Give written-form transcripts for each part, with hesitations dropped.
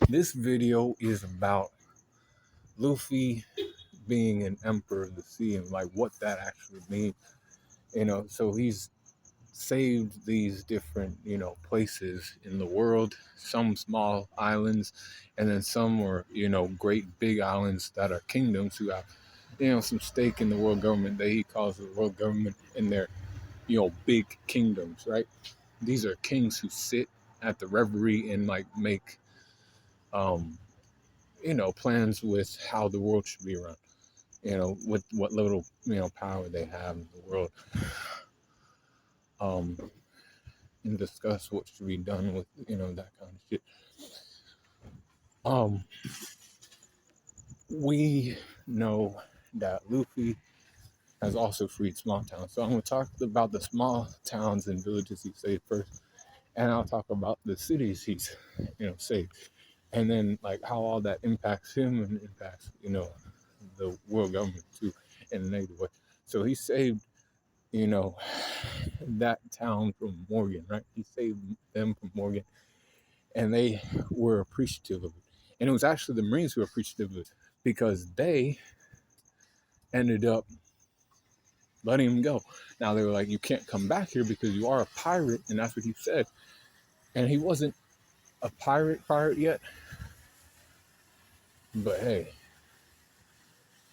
This video is about Luffy being an emperor of the sea and like what that actually means. So he's saved these different, places in the world, some small islands, and then some are, great big islands that are kingdoms who have, some stake in the world government that he calls the world government in their, big kingdoms, right? These are kings who sit at the reverie and like make, um, plans with how the world should be run, with what little, power they have in the world. Um, and discuss what should be done with, that kind of shit. Um, we know that Luffy has also freed small towns. So I'm going to talk about the small towns and villages he saved first, and I'll talk about the cities he's, saved, and then like how all that impacts him and impacts, the world government too in a negative way. So he saved, you know, that town from Morgan, right? He saved them from Morgan, and they were appreciative of it. And it was actually the Marines who were appreciative of it because they ended up letting him go. Now they were like, "You can't come back here because you are a pirate," and that's what he said. And he wasn't a pirate yet, but hey,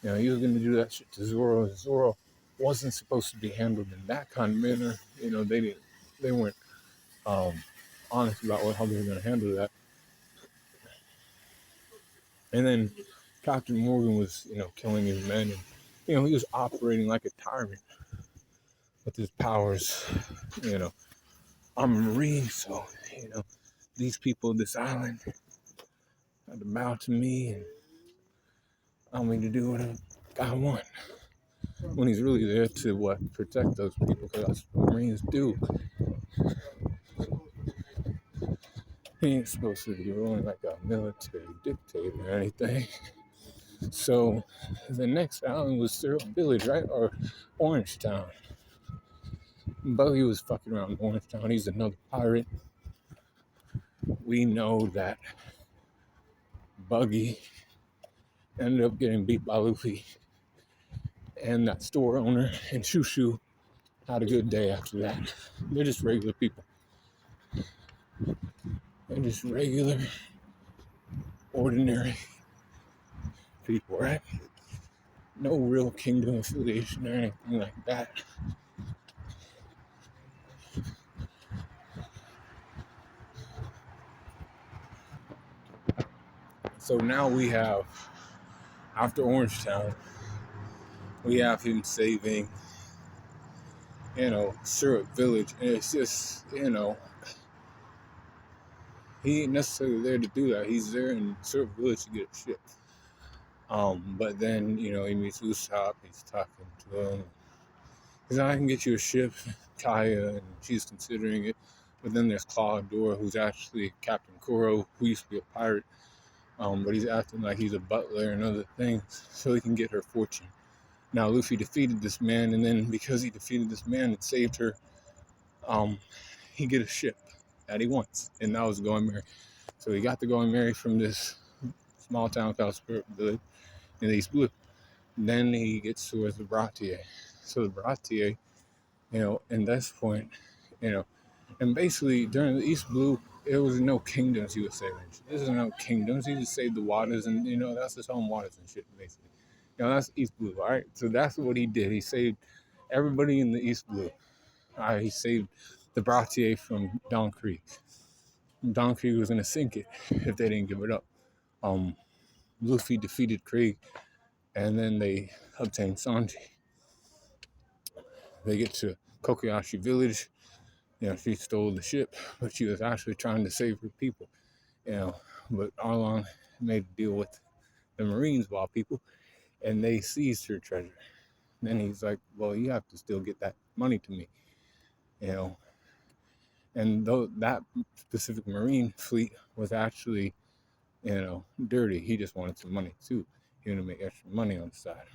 he was going to do that shit to Zoro. Zoro wasn't supposed to be handled in that kind of manner. They weren't um, honest about how they were going to handle that. And then Captain Morgan was, killing his men, and he was operating like a tyrant with his powers. You know, I'm a Marine, so these people of this island had to bow to me and allow me to do whatever I want. When he's really there to protect those people, because that's what Marines do. He ain't supposed to be ruling like a military dictator or anything. So the next island was Syrup Village, right? Or Orange Town. Buggy was fucking around Orange Town. He's another pirate. We know that Buggy ended up getting beat by Luffy. And that store owner and Shushu had a good day after that. They're just regular people. They're just regular, ordinary people, right? No real kingdom affiliation or anything like that. So now we have, after Orange Town, we have him saving, Syrup Village. And it's just, he ain't necessarily there to do that. He's there in Syrup Village to get shit. But then, he meets Usopp. He's talking to him. He's like, "I can get you a ship, Kaya," and she's considering it. But then there's Clawdor, who's actually Captain Kuro, who used to be a pirate. But he's acting like he's a butler and other things so he can get her fortune. Now Luffy defeated this man, and then because he defeated this man and saved her, he get a ship that he wants, and that was Going Merry. So he got the Going Merry from this small town called Spirit Village in East Blue. Then he gets towards the Bratier. So the Bratier, in this point, and basically during the East Blue, it was no kingdoms he was saving. This is no kingdoms. He just saved the waters, and that's his home waters and shit, basically. That's East Blue, all right? So that's what he did. He saved everybody in the East Blue. All right, he saved the Bratier from Don Creek. Don Creek was going to sink it if they didn't give it up. Luffy defeated Krieg, and then they obtained Sanji. They get to Kokoyashi Village. She stole the ship, but she was actually trying to save her people. But Arlong made a deal with the Marines, wild people, and they seized her treasure. Then he's like, "Well, you have to still get that money to me," And though that specific Marine fleet was actually, dirty, he just wanted some money too. He wanted to make extra money on the side,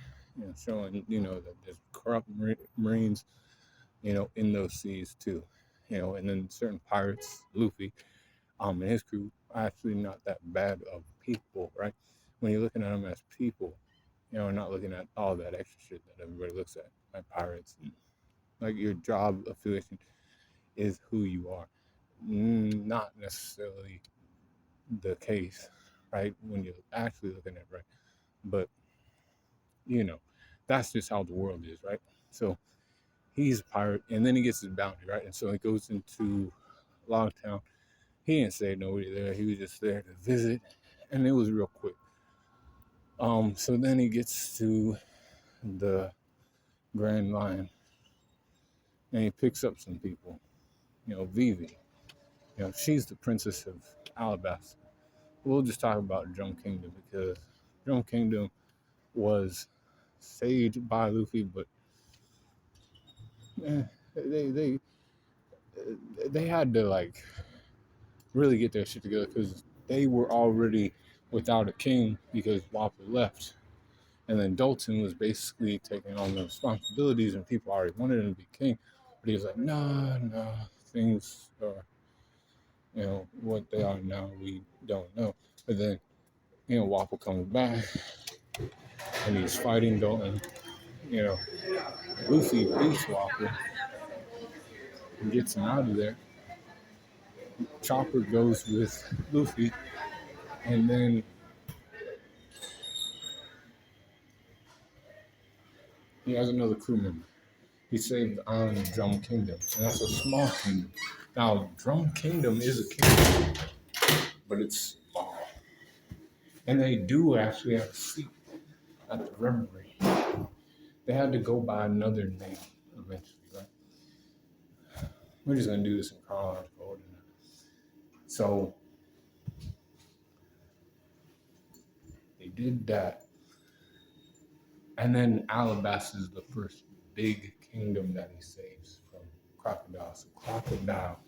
showing, that there's corrupt Marines, in those seas too, and then certain pirates, Luffy, and his crew actually not that bad of people, right? When you're looking at them as people, not looking at all that extra shit that everybody looks at, like pirates, and, like your job affiliation is who you are. Not necessarily the case, right? When you're actually looking at it, right, but you know, that's just how the world is, right? So he's a pirate, and then he gets his bounty, right? And so he goes into Logtown. He didn't say nobody there. He was just there to visit, and it was real quick. So then he gets to the Grand Line, and he picks up some people. Vivi. She's the princess of Alabasta. We'll just talk about Drum Kingdom because Drum Kingdom was saved by Luffy, but eh, they they they had to like really get their shit together because they were already without a king because Wappo left. And then Dalton was basically taking on the responsibilities, and people already wanted him to be king. But he was like, no, no, things are, what they are now, we don't know. But then, Wappo comes back, and he's fighting Dalton. You know, Luffy beats Wappo and gets him out of there. Chopper goes with Luffy, and then he has another crew member. He saved the island of Drum Kingdom, and that's a small kingdom. Now, Drum Kingdom is a kingdom, but it's small. And they do actually have a seat at the Reverie. They had to go by another name eventually, right? We're just gonna do this in chronological order now. So they did that, and then Alabasta is the first big kingdom that he saves from Crocodile. So Crocodile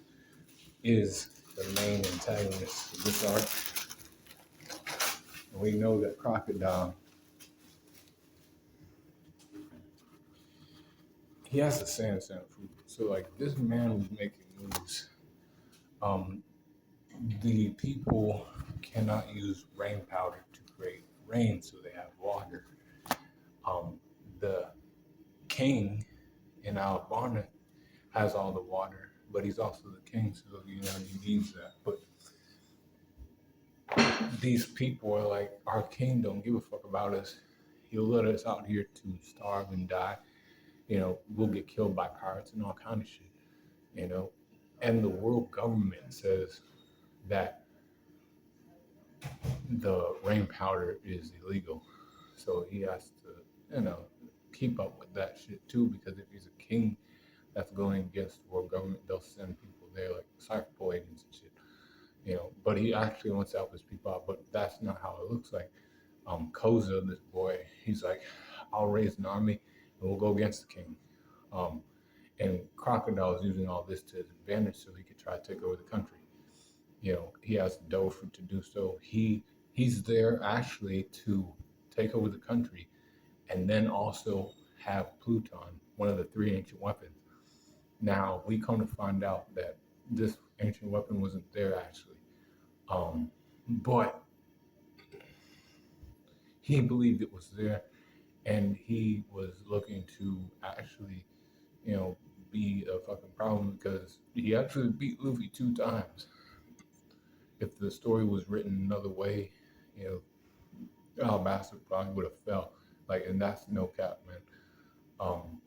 is the main antagonist of this arc. And we know that Crocodile, he has the sand fruit. So like this man was making moves. Um, the people cannot use rain powder to create rain, so they have water. The king in Albana has all the water, but he's also the king, so he needs that. But these people are like, our king don't give a fuck about us. He'll let us out here to starve and die. We'll get killed by pirates and all kind of shit. You know, and the world government says that the rain powder is illegal. So he has to, keep up with that shit too, because if he's a king that's going against the world government, they'll send people there like cycle agents and shit. But he actually wants to help his people out, but that's not how it looks like. Koza, this boy, he's like, I'll raise an army and we'll go against the king. Um, and Crocodile is using all this to his advantage so he could try to take over the country. He has the dough to do so. He's there actually to take over the country and then also have Pluton, one of the three ancient weapons. Now we come to find out that this ancient weapon wasn't there actually, but he believed it was there, and he was looking to actually, you know, be a fucking problem because he actually beat Luffy 2 times. If the story was written another way, you Alabasta probably would have fell. Like, and that's no cap, man. Um,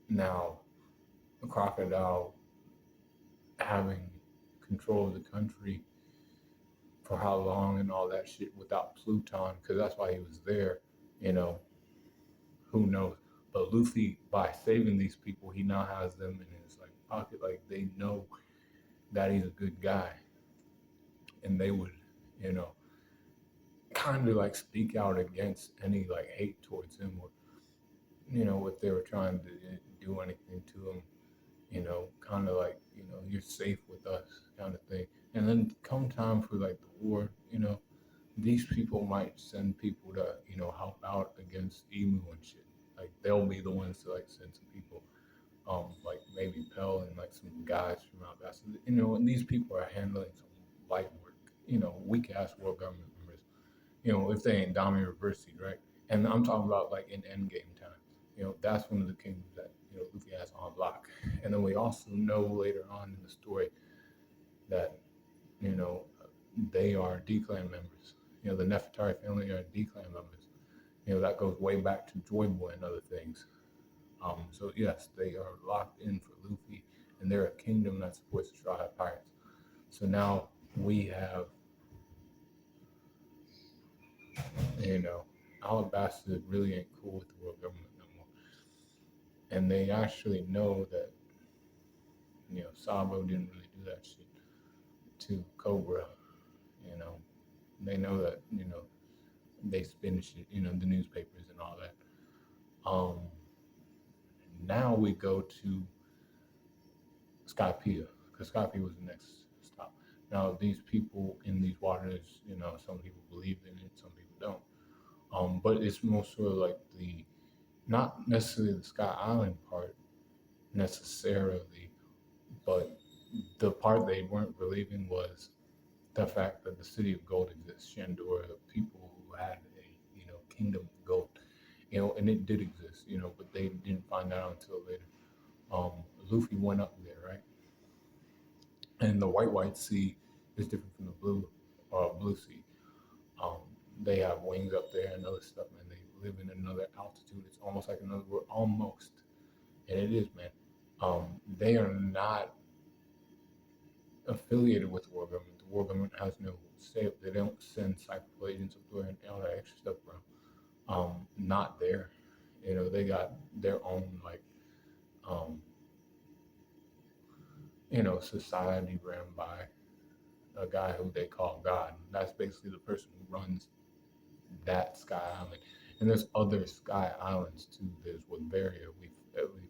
Now, a Crocodile having control of the country for how long and all that shit without Pluton, because that's why he was there, you know, who knows. But Luffy, by saving these people, he now has them in his like pocket. Like they know that he's a good guy, and they would, you know, kind of like speak out against any like hate towards him, or if they were trying to do anything to him, kind of like, you're safe with us kind of thing. And then come time for like the war, these people might send people to, help out against Emu and shit. Like they'll be the ones to like send some people, like maybe Pell and like some guys from out there. And these people are handling some light work. weak ass world government members. If they ain't Dami reversed, right? And I'm talking about like in Endgame time. That's one of the kingdoms that Luffy has on lock. And then we also know later on in the story that you know they are D-Clan members. The Nefertari family are D-Clan members. That goes way back to Joy Boy and other things. So yes, they are locked in for Luffy, and they're a kingdom that supports the Straw Hat Pirates. So now we have, you know, Alabasta really ain't cool with the world government no more, and they actually know that Sabo didn't really do that shit to Cobra. You know, they know that they spin shit, the newspapers and all that. Um, Now we go to Skypiea, because Skypiea was the next stop. Now these people in these waters, some people believe in it, some people don't. But it's more sort of like not necessarily the Sky Island part necessarily, but the part they weren't believing was the fact that the city of gold exists, Shandora, people who had a kingdom of gold, and it did exist, but they didn't find out until later. Um, Luffy went up there, right? And the white sea is different from the blue sea. Um, they have wings up there and other stuff, man. They live in another altitude. It's almost like another world, almost, and it is, man. They are not affiliated with the world government. The world government has no say. They don't send cyber agents up there and all that extra stuff, bro. Not there. They got their own like, um, society ran by a guy who they call God. That's basically the person who runs that Sky Island. And there's other Sky Islands too. There's Woodburia. We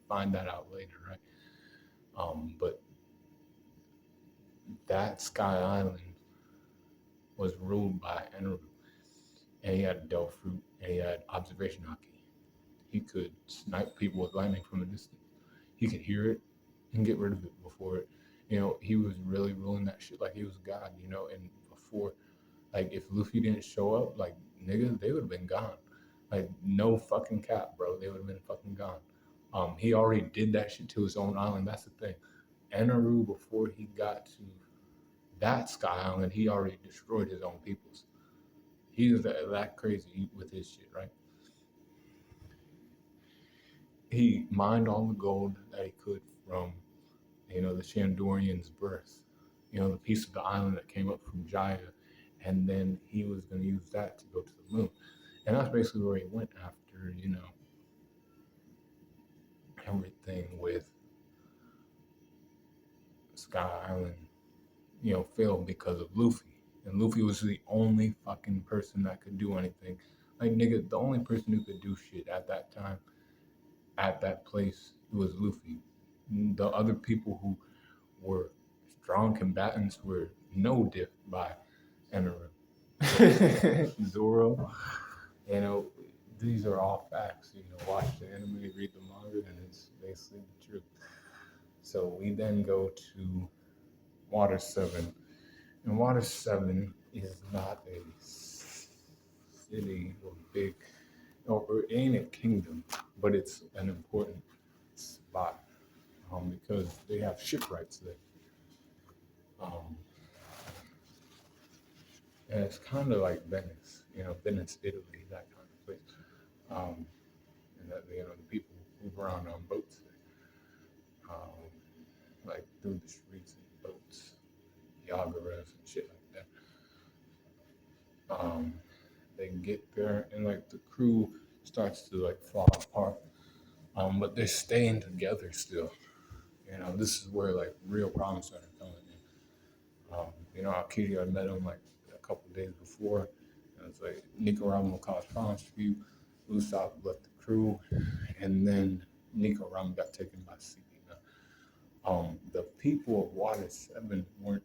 find that out later, right? But that Sky Island was ruled by Enru, and he had Delph fruit, and he had observation hockey. He could snipe people with lightning from a distance. He could hear it and get rid of it before it. He was really ruling that shit like he was God. And before, like, if Luffy didn't show up, like, nigga, they would have been gone. Like, no fucking cap, bro. They would have been fucking gone. He already did that shit to his own island. That's the thing. Enaru, before he got to that Sky Island, he already destroyed his own peoples. He was that crazy with his shit, right? He mined all the gold that he could from, the Shandorian's birth, the piece of the island that came up from Jaya, and then he was going to use that to go to the moon. And that's basically where he went after, everything with Sky Island, failed because of Luffy. And Luffy was the only fucking person that could do anything. Like, nigga, the only person who could do shit at that time, at that place, was Luffy. The other people who were strong combatants were no diff by Enero. Zoro, these are all facts. Watch the anime, read the manga, and it's basically the truth. So we then go to Water 7. And Water 7 is not a city or big, or it ain't a kingdom, but it's an important spot because they have shipwrights there. And it's kind of like Venice, Venice, Italy, that kind of place. And that, the people move around on boats there, like through the streets in boats, Yagaras and shit like that. They get there and like the crew starts to like fall apart, but they're staying together still. This is where like real problems started coming in. Akiri, I met him like a couple days before. And it's like Nico Ramen will cause problems for you. Usopp left the crew, and then Nico Ramen got taken by sea. The people of Water 7 weren't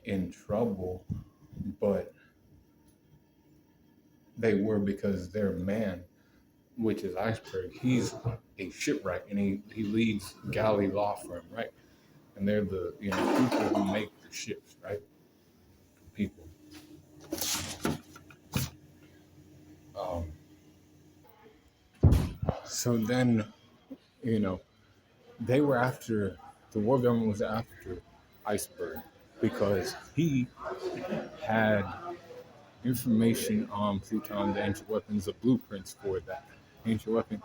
in trouble, but they were because their man, which is Iceberg, he's a shipwright and he leads galley law firm, right? And they're the people who make ships, right? People. Um, so then, you know, they were after, the war government was after Iceberg because he had information on Pluton, the ancient weapons, the blueprints for that ancient weapon,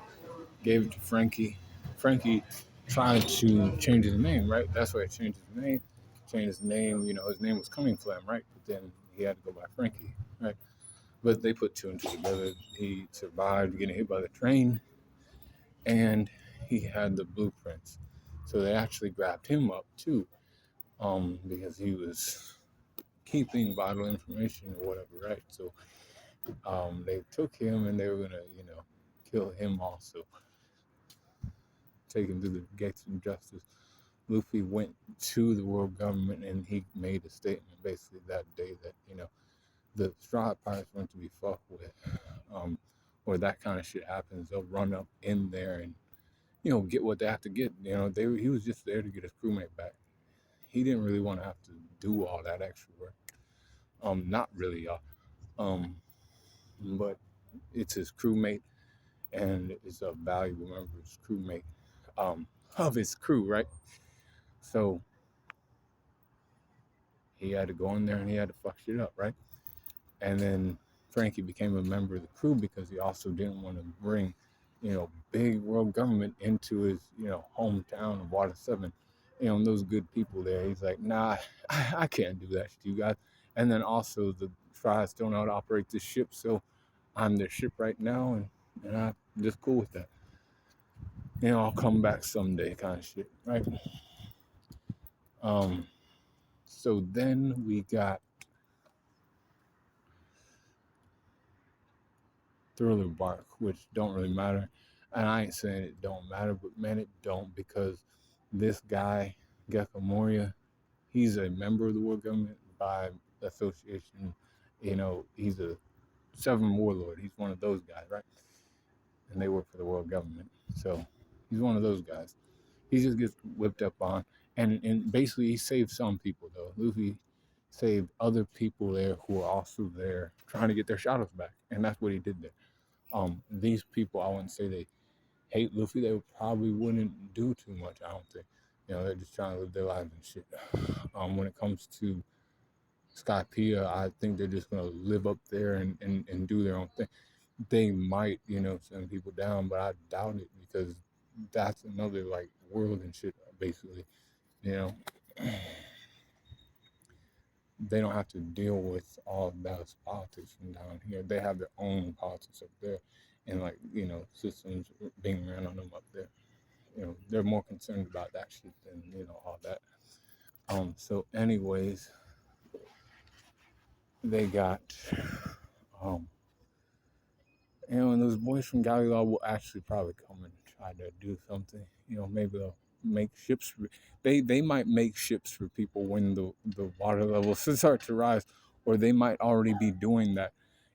gave it to Frankie. Frankie tried to change his name, right? That's why he changed his name. Changed his name, his name was Coming Flame, right? But then he had to go by Frankie, right? But they put two and two together. He survived getting hit by the train, and he had the blueprints. So they actually grabbed him up too, because he was keeping vital information or whatever, right? So they took him and they were gonna, kill him also, take him to the gates of justice. Luffy went to the world government and he made a statement basically that day that, the Straw Pirates weren't to be fucked with, or that kind of shit happens. They'll run up in there and, get what they have to get. He was just there to get his crewmate back. He didn't really want to have to do all that extra work. Not really, y'all. But it's his crewmate and it's a valuable member of his crewmate, of his crew, right? So he had to go in there and he had to fuck shit up, right? And then Frankie became a member of the crew because he also didn't want to bring, big world government into his, hometown of Water 7. And those good people there. He's like, nah, I can't do that to you guys. And then also the tribes don't know how to operate this ship, so I'm their ship right now, and I'm just cool with that. I'll come back someday kind of shit, right? Um, so then we got Thriller Bark, which don't really matter. And I ain't saying it don't matter, but man, it don't, because this guy, Gecko Moria, he's a member of the world government by association. He's a Seven Warlord. He's one of those guys, right? And they work for the world government. So he's one of those guys. He just gets whipped up on. And basically, he saved some people, though. Luffy saved other people there who are also there trying to get their shadows back. And that's what he did there. These people, I wouldn't say they hate Luffy. They probably wouldn't do too much, I don't think. They're just trying to live their lives and shit. When it comes to Skypiea, I think they're just going to live up there and do their own thing. They might, send people down, but I doubt it because that's another, like, world and shit, basically. You know, they don't have to deal with all of those politics from down here. They have their own politics up there and, like, systems being ran on them up there. They're more concerned about that shit than, all that. So anyways, they got, um, and those boys from Galileo will actually probably come and try to do something. Maybe they'll make ships. They might make ships for people when the water levels start to rise, or they might already be doing that.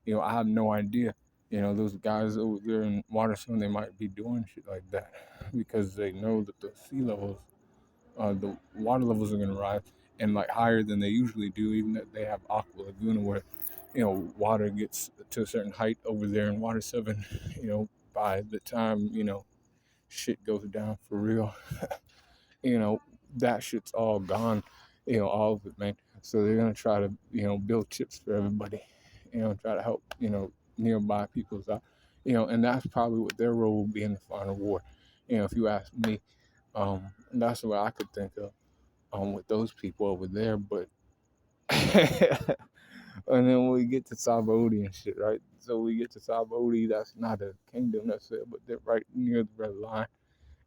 I have no idea. Those guys over there in Waterstone, they might be doing shit like that because they know that the sea levels, the water levels are going to rise and like higher than they usually do. Even that they have Aqua Laguna where water gets to a certain height over there in Water 7. By the time shit goes down for real, you know that shit's all gone. All of it, man. So they're gonna try to build chips for everybody. Try to help nearby people's out. And that's probably what their role will be in the final war. If you ask me, that's what I could think of with those people over there. But and then we get to Sabaody and shit, right? So we get to Sabaody, that's not a kingdom necessarily, but they're right near the red line.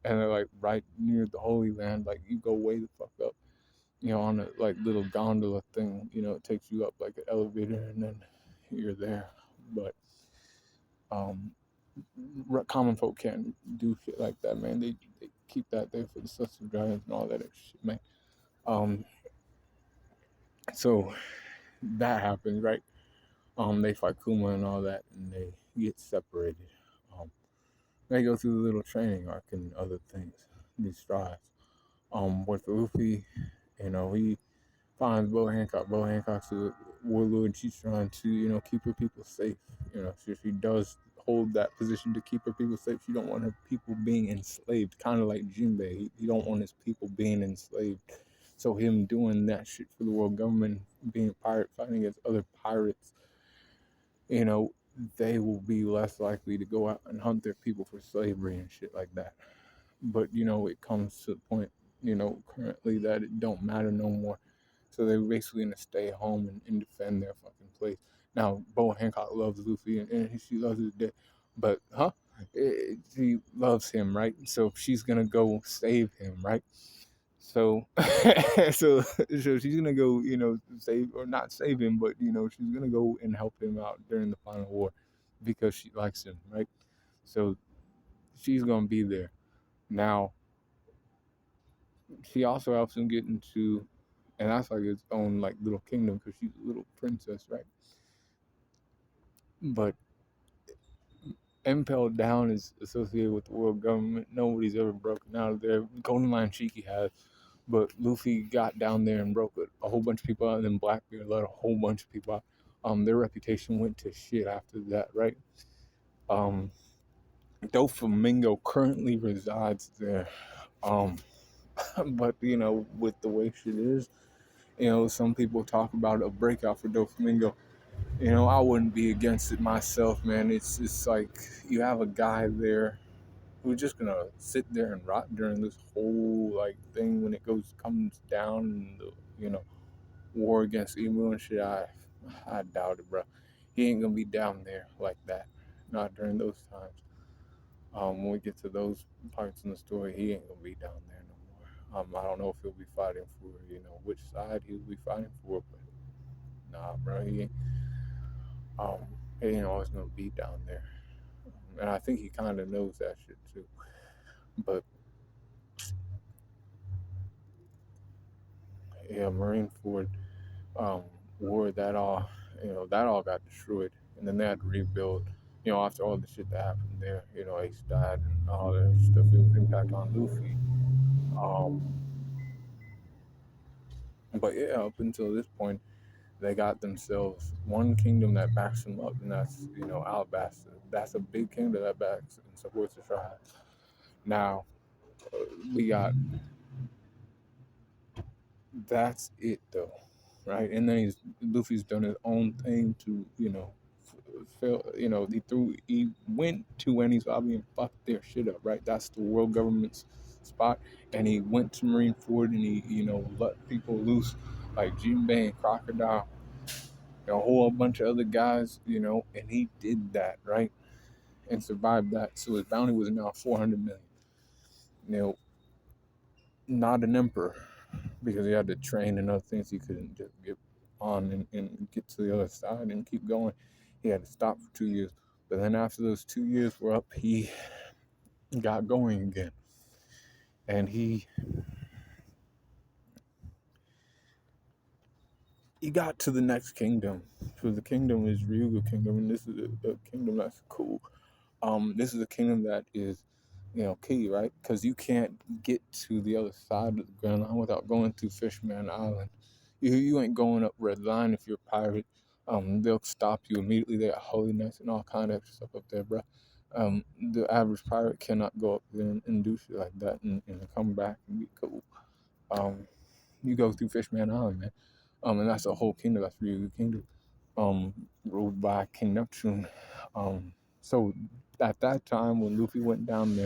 And they're like right near the Holy Land. Like you go way the fuck up, on a like little gondola thing, it takes you up like an elevator and then you're there. But common folk can't do shit like that, man. They keep that there for the Celestial Dragons and all that extra shit, man. So that happens, right? They fight Kuma and all that, and they get separated. They go through the little training arc and other things, these strides. With Luffy, he finds Bo Hancock. Bo Hancock's a warlord. She's trying to, keep her people safe. She does hold that position to keep her people safe. She don't want her people being enslaved, kind of like Jinbei. He don't want his people being enslaved. So him doing that shit for the world government, being a pirate, fighting against other pirates, you know, they will be less likely to go out and hunt their people for slavery and shit like that. But it comes to the point, currently that it don't matter no more. So they're basically gonna stay home and defend their fucking place. Now, Bo Hancock loves Luffy and she loves his dick, but she loves him, right? So she's gonna go save him, right? So, so she's gonna go, save or not save him, but she's gonna go and help him out during the final war because she likes him, right? So she's gonna be there. Now, she also helps him get into, and that's like its own like little kingdom because she's a little princess, right? But Impel Down is associated with the world government. Nobody's ever broken out of there. Golden Lion Shiki has, but Luffy got down there and broke a whole bunch of people out, and then Blackbeard let a whole bunch of people out. Their reputation went to shit after that, right? Um, Doflamingo currently resides there. Um, but with the way shit is, some people talk about a breakout for Doflamingo. I wouldn't be against it myself, man. It's like you have a guy there who's just gonna sit there and rot during this whole like thing when it comes down and the war against Emu and shit. I doubt it, bro. He ain't gonna be down there like that. Not during those times. When we get to those parts in the story, he ain't gonna be down there no more. I don't know if he'll be fighting for which side he'll be fighting for, but nah, bro, um he ain't always gonna be down there, and I think he kind of knows that shit too. But yeah, Marineford um, war that all got destroyed, and then they had to rebuild. After all the shit that happened there, Ace died and all that stuff. It was impact on Luffy. Um, but yeah, up until this point, they got themselves one kingdom that backs them up, and that's Alabasta. That's a big kingdom that backs and supports the tribe. Now we got that's it though, right? And then Luffy's done his own thing to fell, he went to Wendy's lobby and fucked their shit up, right? That's the world government's spot, and he went to Marineford and he let people loose like Jinbei and Crocodile and a whole bunch of other guys, and he did that, right, and survived that. So his bounty was now 400 million. You know, not an emperor because he had to train and other things. He couldn't just get on and get to the other side and keep going. He had to stop for 2 years. But then after those 2 years were up, he got going again. And he got to the next kingdom. So the kingdom is Ryuga Kingdom, and this is a kingdom that's cool. This is a kingdom that is, key, right? Because you can't get to the other side of the Grand Line without going through Fishman Island. You ain't going up Red Line if you're a pirate. They'll stop you immediately. They got holy knights and all kind of extra stuff up there, bro. The average pirate cannot go up there and do shit like that and come back and be cool. You go through Fishman Island, man. And that's a whole kingdom. That's Ryuga Kingdom, ruled by King Neptune. So at that time when Luffy went down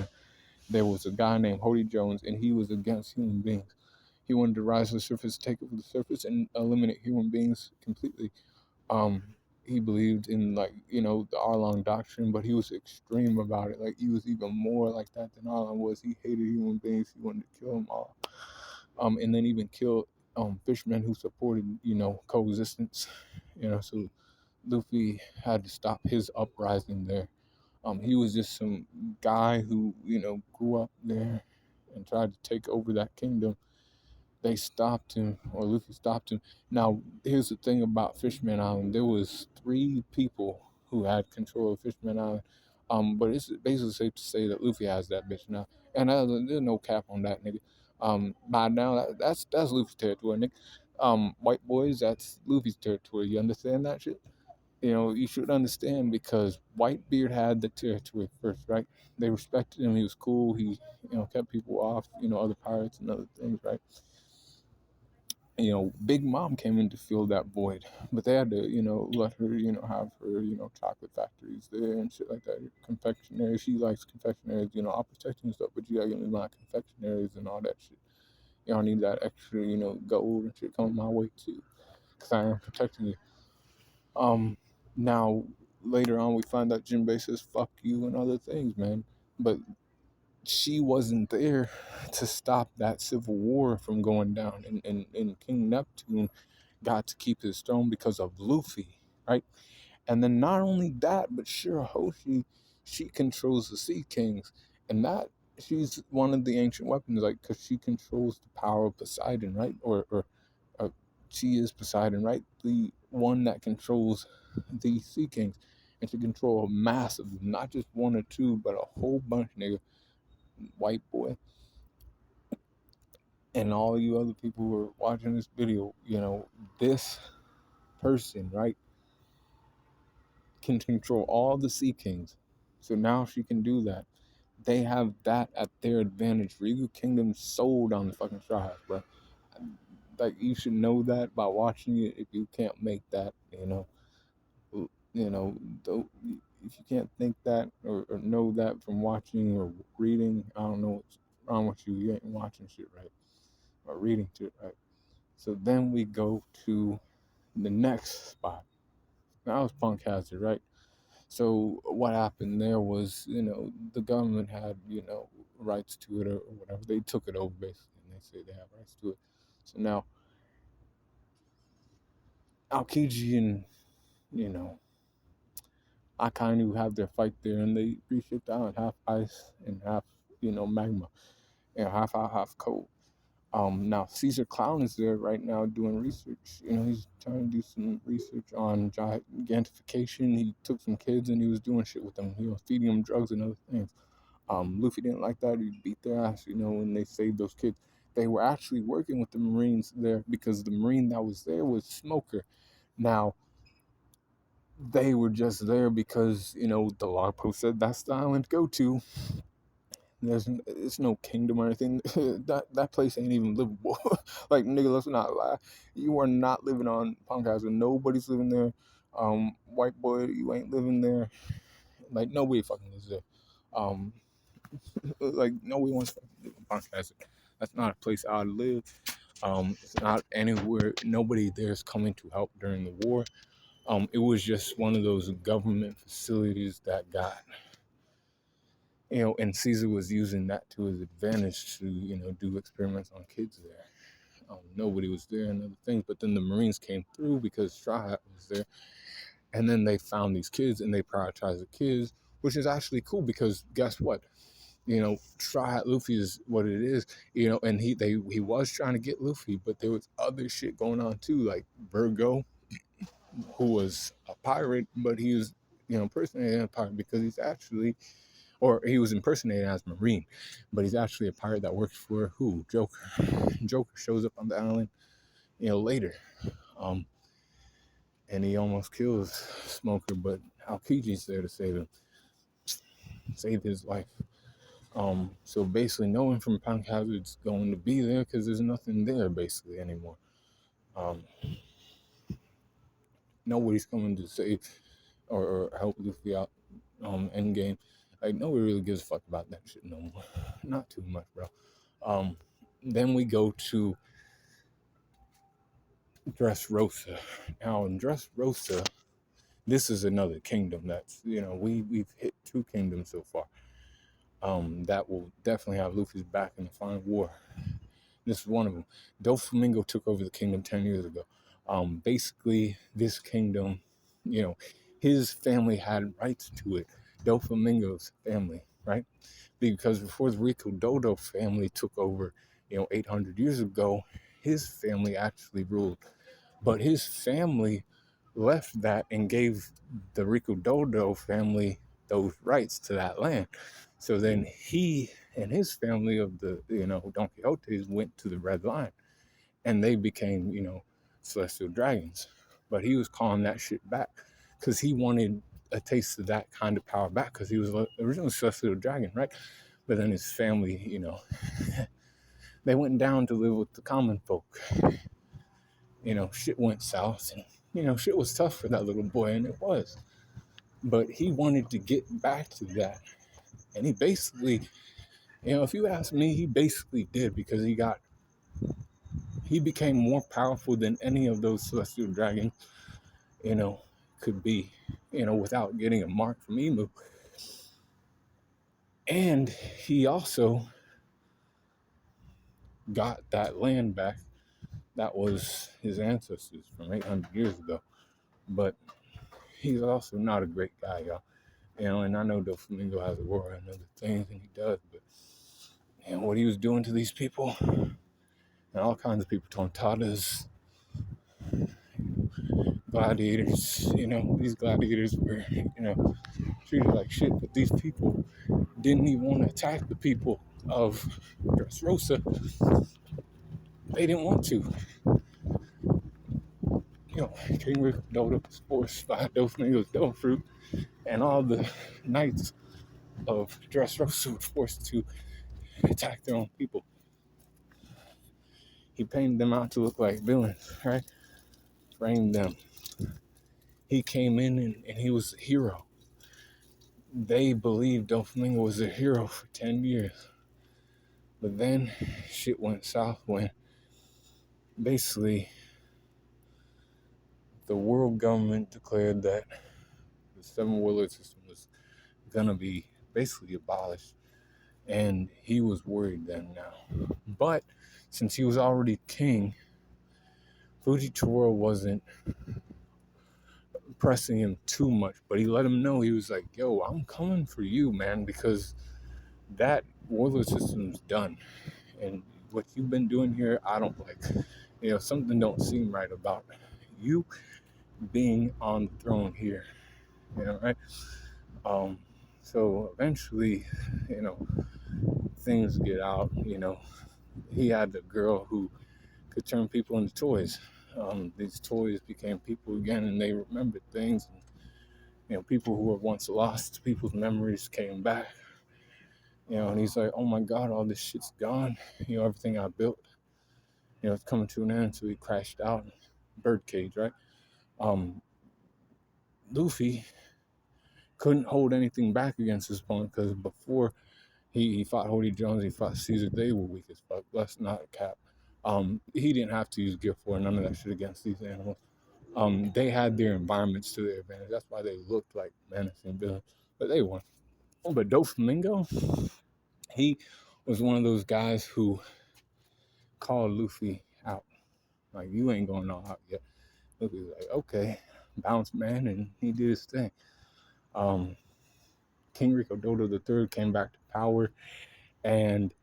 there was a guy named Hody Jones, and he was against human beings. He wanted to rise to the surface, take over the surface, and eliminate human beings completely. Um, he believed in the Arlong doctrine, but he was extreme about it. Like he was even more like that than Arlong was. He hated human beings. He wanted to kill them all. And then even killed fishermen who supported coexistence. So Luffy had to stop his uprising there. He was just some guy who grew up there and tried to take over that kingdom. They stopped him, or Luffy stopped him. Now, here's the thing about Fishman Island. There was 3 people who had control of Fishman Island. But it's basically safe to say that Luffy has that bitch now. And there's no cap on that, nigga. By now, that's Luffy's territory, nigga. White boys, that's Luffy's territory. You understand that shit? You should understand because Whitebeard had the territory first, right? They respected him. He was cool. He, kept people off, other pirates and other things, right? Big Mom came in to fill that void, but they had to, let her, have her, chocolate factories there and shit like that. Confectionery, she likes confectionaries, I'll protect you and stuff, but you gotta give me my confectionaries and all that shit. I need that extra, gold and shit coming my way too, because I am protecting you. Now, later on, we find out Jinbei says, fuck you and other things, man. But she wasn't there to stop that civil war from going down. And King Neptune got to keep his throne because of Luffy, right? And then not only that, but Shirahoshi, she controls the Sea Kings. And that, she's one of the ancient weapons, like, because she controls the power of Poseidon, right? Or uh, she is Poseidon, right? The one that controls the Sea Kings. And she control a massive, not just one or two, but a whole bunch, nigga. White boy. And all you other people who are watching this video, this person, right, can control all the Sea Kings. So now she can do that. They have that at their advantage. Ryugu Kingdom sold on the fucking Straw Hats, bro. Like, you should know that by watching it. If you can't make that, though, if you can't think that or know that from watching or reading, I don't know what's wrong with you. You ain't watching shit right or reading shit right. So then we go to the next spot. That was Punk Hazard, right? So what happened there was, the government had, rights to it or whatever. They took it over basically, and they say they have rights to it. So now Aokiji and, Akainu have their fight there, and they reshipped out half ice and half, magma, half out, half cold. Now Caesar Clown is there right now doing research. He's trying to do some research on gigantification. He took some kids and he was doing shit with them. He was feeding them drugs and other things. Luffy didn't like that. He beat their ass, when they saved those kids. They were actually working with the Marines there because the Marine that was there was Smoker. Now, they were just there because, the log post said that's the island to go to. It's no kingdom or anything. that place ain't even livable. Like, nigga, let's not lie. You are not living on Punk Island. Nobody's living there. White boy, you ain't living there. Like, nobody fucking lives there. Like, nobody wants to live on Punk Island. That's not a place I'd live. It's not anywhere. Nobody there's coming to help during the war. It was just one of those government facilities that got, and Caesar was using that to his advantage to, do experiments on kids there. Nobody was there and other things, but then the Marines came through because Straw Hat was there, and then they found these kids and they prioritized the kids, which is actually cool because guess what? Straw Hat Luffy is what it is, and he was trying to get Luffy, but there was other shit going on too, like Virgo, who was a pirate, but he was, impersonating a pirate because he's actually, or he was impersonating as Marine, but he's actually a pirate that works for who? Joker. Joker shows up on the island, later, and he almost kills Smoker, but Aokiji's there to save his life. So basically, no one from Punk Hazard's going to be there because there's nothing there basically anymore. Nobody's coming to save or help Luffy out. Endgame, like, nobody really gives a fuck about that shit no more. Not too much, bro. Then we go to Dressrosa. Now in Dressrosa, this is another kingdom that's, we've hit 2 kingdoms so far. That will definitely have Luffy's back in the final war. This is one of them. Doflamingo took over the kingdom 10 years ago. Basically, this kingdom, his family had rights to it. Doflamingo's family, right? Because before the Rico Dodo family took over, 800 years ago, his family actually ruled. But his family left that and gave the Rico Dodo family those rights to that land. So then he and his family of the, Don Quixotes went to the Red Line. and they became, celestial dragons. But he was calling that shit back because he wanted a taste of that kind of power back because he was originally celestial dragon, right? But then his family, they went down to live with the common folk. Shit went south, and shit was tough for that little boy, and it was. But he wanted to get back to that, and he basically, if you ask me, he basically did because he became more powerful than any of those celestial dragons, you know, could be, without getting a mark from Emu. And he also got that land back that was his ancestors from 800 years ago. But he's also not a great guy, y'all. And I know Doflamingo has a war and other things, and he does, but what he was doing to these people, and all kinds of people, Tontadas, gladiators, these gladiators were, treated like shit, but these people didn't even want to attack the people of Dressrosa. They didn't want to. King Ricododa was forced by Doflamingo's Devil Fruit, and all the knights of Dressrosa were forced to attack their own people. He painted them out to look like villains, right? Framed them. He came in and he was a hero. They believed Doflamingo was a hero for 10 years. But then shit went south when basically the world government declared that the seven warlord system was gonna be basically abolished. And he was worried then now. But since he was already king, Fujitora wasn't pressing him too much, but he let him know, he was like, yo, I'm coming for you, man, because that warlord system's done. And what you've been doing here, I don't like. Something don't seem right about you being on the throne here. Right? So eventually, things get out. He had a girl who could turn people into toys. These toys became people again, and they remembered things. And, people who were once lost, people's memories came back. And he's like, oh my God, all this shit's gone. Everything I built, it's coming to an end. So he crashed out. Birdcage, right? Luffy couldn't hold anything back against his opponent because before he fought Hody Jones, he fought Caesar, they were weak as fuck. That's not a cap. He didn't have to use Gear 4, none of that shit against these animals. They had their environments to their advantage. That's why they looked like menacing villains, but they weren't. But Doflamingo, he was one of those guys who called Luffy out. Like, you ain't going all out yet. Luffy was like, okay, bounce man, and he did his thing. King Ricododa III came back to power, and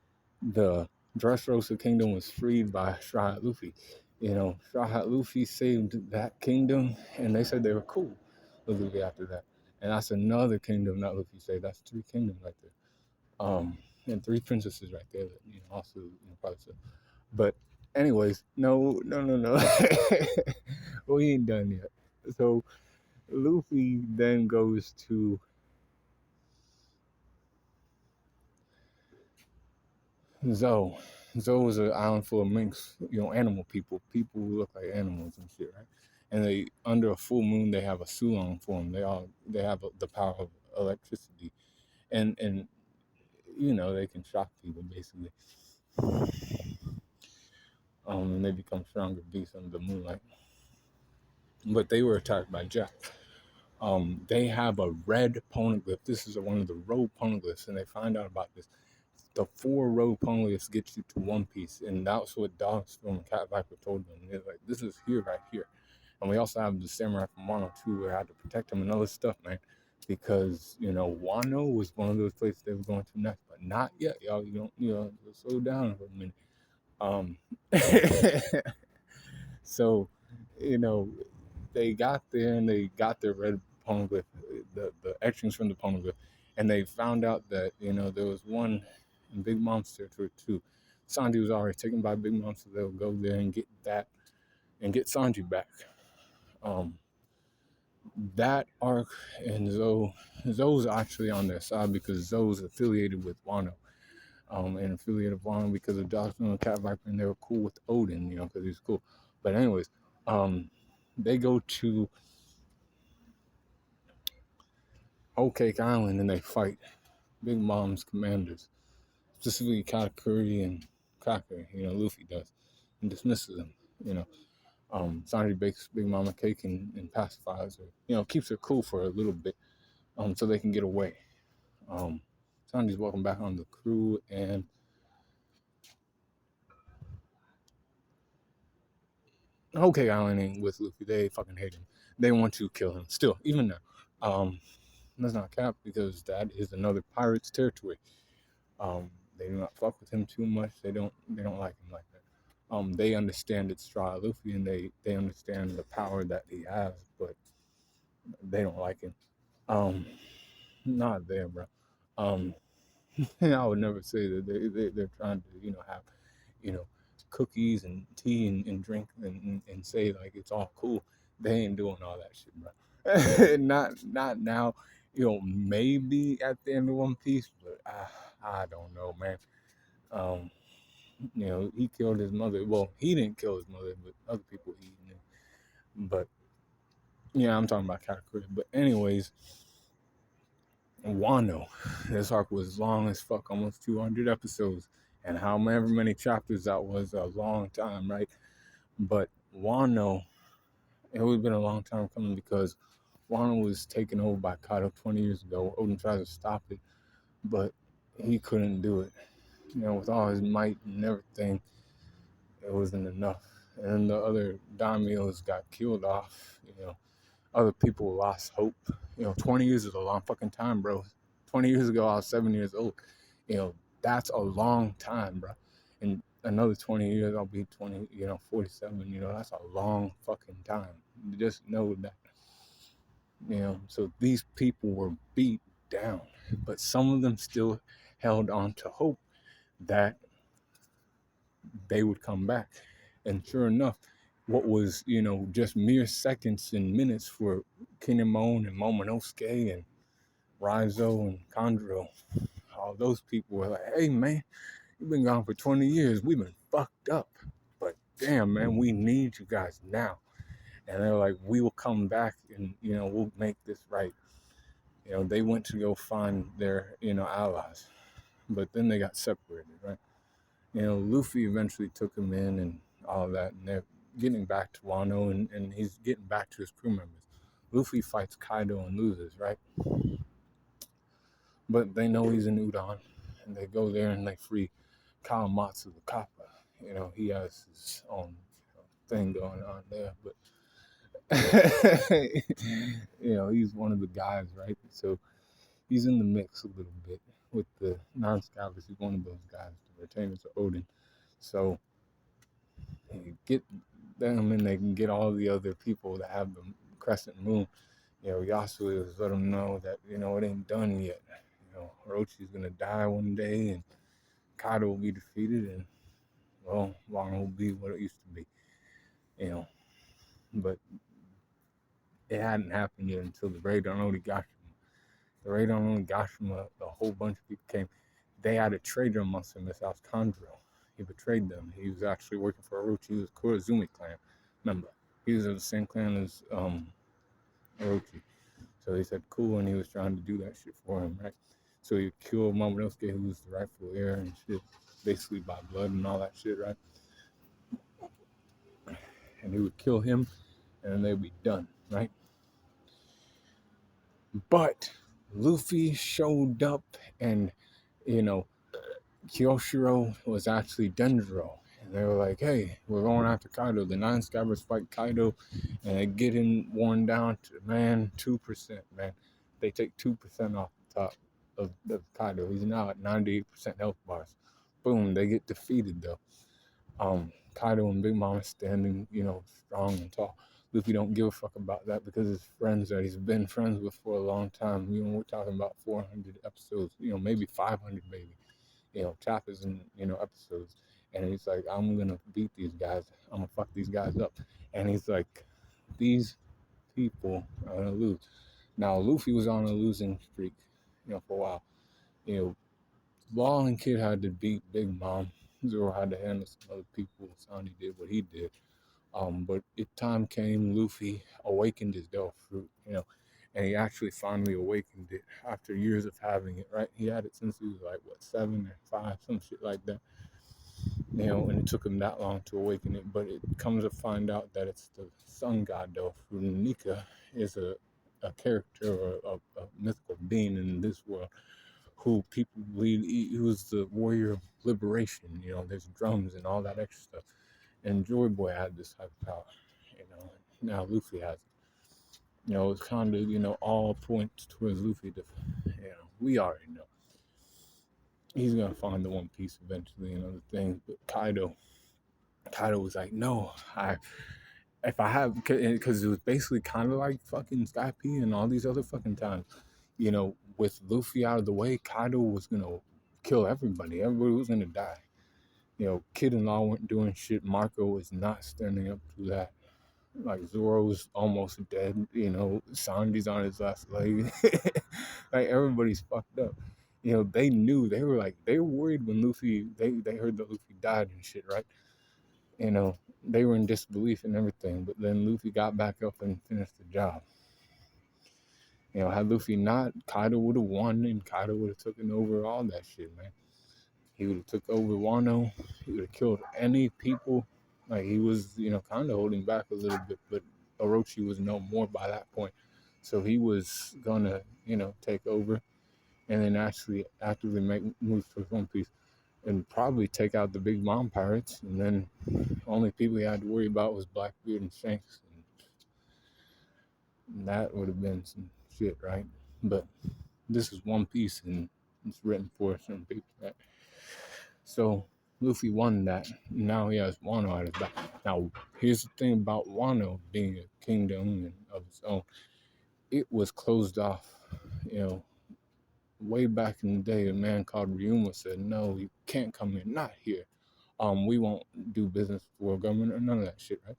the Dressrosa kingdom was freed by Straw Hat Luffy. Straw Hat Luffy saved that kingdom, and they said they were cool with Luffy after that. And that's another kingdom that Luffy saved. That's 3 kingdoms right there. And 3 princesses right there that, also, probably said. But anyways, no. We ain't done yet. So Luffy then goes to Zoe. Zoe is an island full of minks, animal people who look like animals and shit, right? And they, under a full moon, they have a Sulong form. They have the power of electricity, and they can shock people basically. And they become stronger beasts under the moonlight. But they were attacked by Jack. They have a red poneglyph. This is one of the road poneglyphs, and they find out about this. The 4 road poneglyphs get you to One Piece, and that's what Dogstorm and Cat Viper told them. They're like, this is here, right here. And we also have the samurai from Wano too, where I had to protect them and other stuff, man. Because, Wano was one of those places they were going to next, but not yet, y'all. Slow down for a minute. So, they got there and they got their red poneglyph, the etchings from the poneglyph, and they found out that, there was one in Big Mom's territory too. Sanji was already taken by Big Mom, so they'll go there and get that and get Sanji back. Um, that arc and Zoe's actually on their side because Zoe's affiliated with Wano. And affiliated with Wano because of Dawson and Cat Viper, and they were cool with Odin, because he's cool. But anyways, they go to Whole Cake Island and they fight Big Mom's commanders, specifically Katakuri and Cracker. Luffy does, and dismisses them. Sanji bakes Big Mom a cake and pacifies her. Keeps her cool for a little bit, so they can get away. Sanji's welcome back on the crew, and okay, Island ain't with Luffy. They fucking hate him. They want to kill him still, even now. That's not cap because that is another pirate's territory. They do not fuck with him too much. They don't like him like that. They understand it's Straw Luffy, and they understand the power that he has, but they don't like him. Not there, bro. I would never say that they're trying to have you know cookies and tea and drink and say like it's all cool. They ain't doing all that shit, bro. Not now. Maybe at the end of One Piece, but I don't know, man. Um, he killed his mother. Well, he didn't kill his mother, but other people eating him. But yeah, I'm talking about Katakuri. But anyways, Wano. This arc was long as fuck, almost 200 episodes, and however many chapters that was, a long time, right? But Wano, it would have been a long time coming because Wano was taken over by Kaido 20 years ago. Odin tried to stop it, but he couldn't do it. With all his might and everything, it wasn't enough. And the other daimyos got killed off. Other people lost hope. 20 years is a long fucking time, bro. 20 years ago, I was 7 years old. That's a long time, bro. In another 20 years, I'll be 47. That's a long fucking time. Just know that. So these people were beat down, but some of them still held on to hope that they would come back. And sure enough, what was, just mere seconds and minutes for Kinemon and Momonosuke and Raizo and Kandro, all those people were like, hey, man, you've been gone for 20 years. We've been fucked up. But damn, man, we need you guys now. And they're like, we will come back and, we'll make this right. They went to go find their, allies. But then they got separated, right? Luffy eventually took him in and all of that. And they're getting back to Wano and he's getting back to his crew members. Luffy fights Kaido and loses, right? But they know he's in Udon. And they go there and they free Kawamatsu the Kappa. He has his own thing going on there. But he's one of the guys, right? So he's in the mix a little bit with the non-scalpers. He's one of those guys, the retainers of Odin. So you get them and they can get all the other people that have the crescent moon. Yasuo is let them know that, it ain't done yet. Orochi's going to die one day and Kaido will be defeated and, well, Wano will be what it used to be. But it hadn't happened yet until the raid on Onigashima. The raid on Onigashima, a whole bunch of people came. They had a traitor amongst them. This was Kandro. He betrayed them. He was actually working for Orochi. He was Kurozumi clan member. He was of the same clan as Orochi. So he said, cool, and he was trying to do that shit for him, right? So he killed Momonosuke, who was the rightful heir and shit, basically by blood and all that shit, right? And he would kill him, and then they'd be done, right? But Luffy showed up, and, Kyoshiro was actually Denjiro. And they were like, hey, we're going after Kaido. The 9 Scabbers fight Kaido, and they get him worn down to, 2%, man. They take 2% off the top of Kaido. He's now at 98% health bars. Boom, they get defeated, though. Kaido and Big Mom standing, strong and tall. Luffy don't give a fuck about that because his friends that he's been friends with for a long time. We're talking about 400 episodes, maybe 500, maybe. Chapters and, episodes. and he's like, I'm gonna beat these guys. I'm gonna fuck these guys up. And he's like, these people are gonna lose. Now Luffy was on a losing streak, for a while. You know, Law and Kid had to beat Big Mom. Zoro had to handle some other people. Sandy did what he did. But it time came, Luffy awakened his Devil Fruit, and he actually finally awakened it after years of having it, right? He had it since he was like, what, 7 or 5, some shit like that, and it took him that long to awaken it. But it comes to find out that it's the sun god Devil Fruit, and Nika is a character or a mythical being in this world who people believe he was the warrior of liberation. There's drums and all that extra stuff. And Joy Boy had this type of power, now Luffy has it. It's kind of, all points towards Luffy to, we already know. He's going to find the One Piece eventually and other things. But Kaido was like, no, if I have, because it was basically kind of like fucking Sky P and all these other fucking times. With Luffy out of the way, Kaido was going to kill everybody. Everybody was going to die. Kid and Law weren't doing shit. Marco was not standing up to that. Like, Zoro's almost dead. Sandy's on his last leg. Like, everybody's fucked up. They knew. They were worried when Luffy, they heard that Luffy died and shit, right? They were in disbelief and everything. But then Luffy got back up and finished the job. Had Luffy not, Kaido would have won, and Kaido would have taken over all that shit, man. He would have took over Wano. He would have killed any people. Like, he was, kind of holding back a little bit, but Orochi was no more by that point. So he was gonna, take over and then actually actively make moves towards One Piece and probably take out the Big Mom pirates. And then only people he had to worry about was Blackbeard and Shanks. And that would have been some shit, right? But this is One Piece, and it's written for certain people, right? So Luffy won that. Now he has Wano at his back. Now, here's the thing about Wano being a kingdom of its own. It was closed off, way back in the day. A man called Ryuma said, no, you can't come here, not here. We won't do business with the world government or none of that shit, right?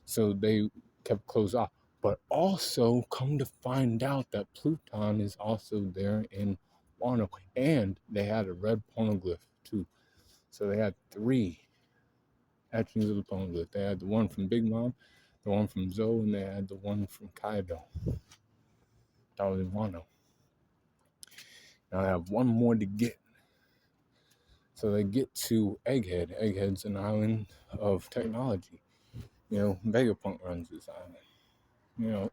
So they kept closed off. But also, come to find out that Pluton is also there in Wano. And they had a red poneglyph, too. So they had 3 etchings of the poneglyph. They had the one from Big Mom, the one from Zoe, and they had the one from Kaido. That was in Wano. Now I have one more to get. So they get to Egghead. Egghead's an island of technology. Vegapunk runs this island.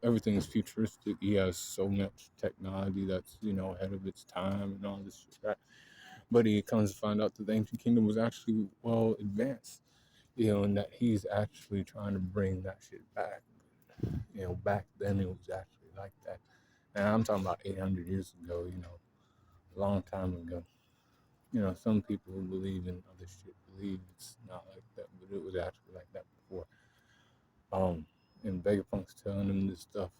Everything is futuristic. He has so much technology that's, ahead of its time and all this shit, right? But he comes to find out that the ancient kingdom was actually well advanced, and that he's actually trying to bring that shit back. Back then it was actually like that. And I'm talking about 800 years ago, a long time ago. Some people who believe in other shit believe it's not like that, but it was actually like that before. And Vegapunk's telling him this stuff.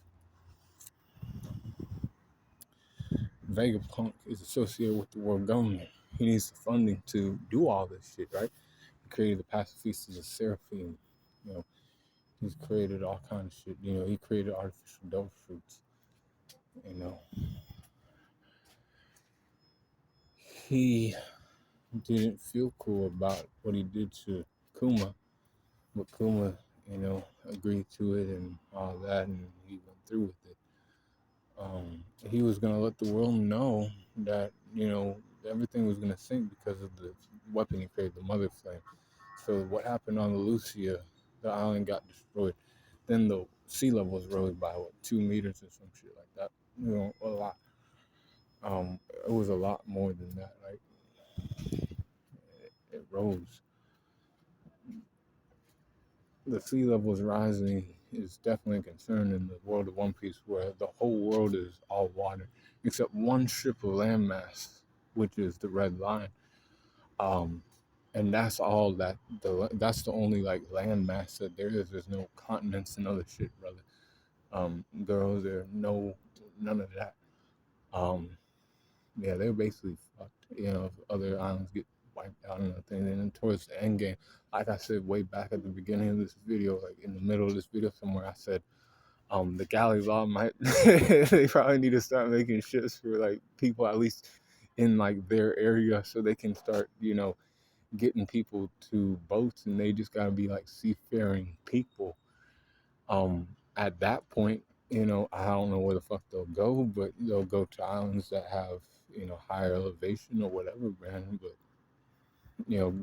Vegapunk is associated with the world government. He needs the funding to do all this shit, right? He created the Pacifistas of Seraphim. He's created all kinds of shit. He created artificial devil fruits. He didn't feel cool about what he did to Kuma, but Kuma, agreed to it and all that, and he went through with it. He was gonna let the world know that everything was gonna sink because of the weapon he created, the Mother Flame. So what happened on the Lucia? The island got destroyed. Then the sea levels rose by 2 meters or some shit like that. A lot. It was a lot more than that, right? It rose. The sea levels rising is definitely a concern in the world of One Piece, where the whole world is all water, except one strip of landmass, which is the Red Line. And that's all that's the only like landmass that there is. There's no continents and other shit, brother. Girls, there's none of that. Yeah, they're basically fucked. If other islands get wiped out and everything. And then towards the end game, like I said way back at the beginning of this video, like in the middle of this video somewhere, I said, the galley law might they probably need to start making ships for like people at least in like their area so they can start, getting people to boats, and they just gotta be like seafaring people. At that point, I don't know where the fuck they'll go, but they'll go to islands that have, higher elevation or whatever, man. But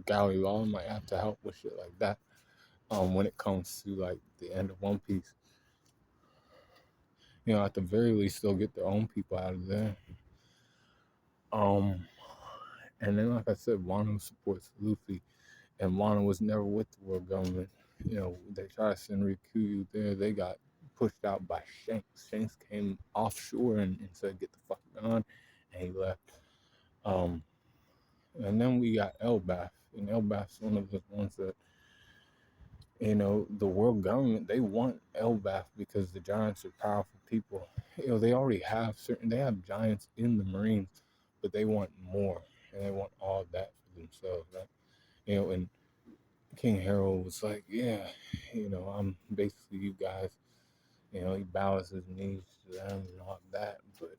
galley law might have to help with shit like that. When it comes to like the end of One Piece, at the very least, they'll get their own people out of there. Um, and then, like I said, Wano supports Luffy, and Wano was never with the world government. They tried to send Rikuyu there. They got pushed out by Shanks. Shanks came offshore and said, "Get the fuck gone," and he left. And then we got Elbaf, and Elbaf's one of the ones that, the world government, they want Elbaf because the giants are powerful people. They already have they have giants in the Marines, but they want more, and they want all of that for themselves, right? And King Harold was like, yeah, I'm basically you guys. He bows his knees to them and all that. But,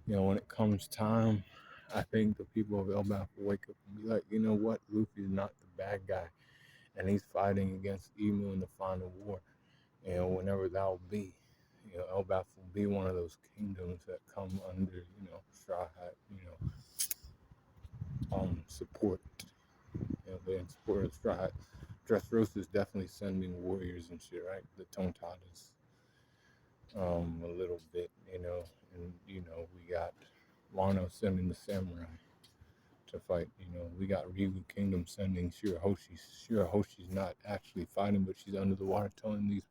when it comes time, I think the people of Elbaf will wake up and be like, you know what? Luffy's not the bad guy. And he's fighting against Emu in the final war. Whenever that will be. Elbaf will be one of those kingdoms that come under, Straw Hat, support. They're in support of Straw Hat. Dressrosa is definitely sending warriors and shit, right? The Tontadas, a little bit, and we got Wano sending the samurai to fight. We got Ryugu Kingdom sending Shirahoshi. Shirahoshi's not actually fighting, but she's under the water telling these,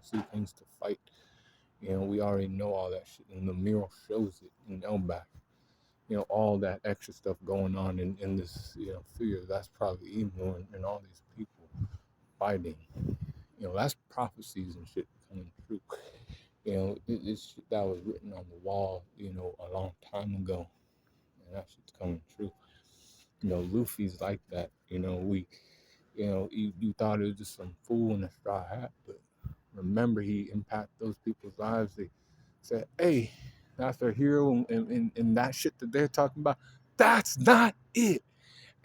sea things to fight. We already know all that shit, and the mural shows it in Elbaf. All that extra stuff going on in this, figure. That's probably Emu and all these people fighting. That's prophecies and shit coming true. It's shit that was written on the wall, a long time ago, and that shit's coming true. Luffy's like that. You thought it was just some fool in a straw hat, but remember, he impacted those people's lives. They said, hey, that's their hero, and that shit that they're talking about, that's not it.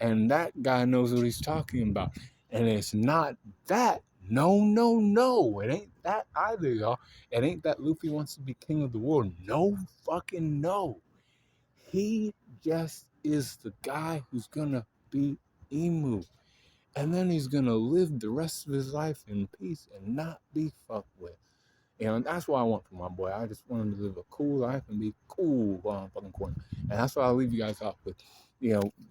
And that guy knows what he's talking about. And it's not that. No, no, no. It ain't that either, y'all. It ain't that Luffy wants to be king of the world. No fucking no. He just is the guy who's gonna be Emu. And then he's gonna live the rest of his life in peace and not be fucked with. And that's what I want for my boy. I just want him to live a cool life and be cool while I'm fucking corner. And that's what I'll leave you guys off with.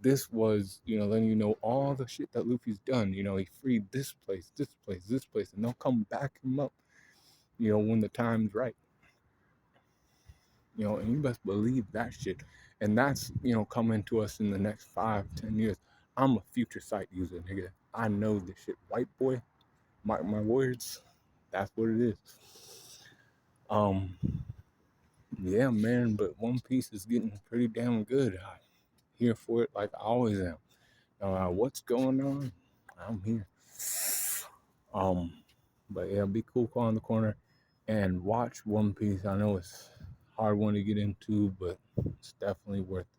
This was, letting you know all the shit that Luffy's done. He freed this place, this place, this place, and they'll come back him up, when the time's right. And you best believe that shit. And that's, coming to us in the next 5-10 years. I'm a future sight user, nigga. I know this shit. White boy, mark my words. That's what it is. Yeah, man, but One Piece is getting pretty damn good. I'm here for it like I always am. What's going on? I'm here. But yeah, be cool on the corner and watch One Piece. I know it's a hard one to get into, but it's definitely worth it.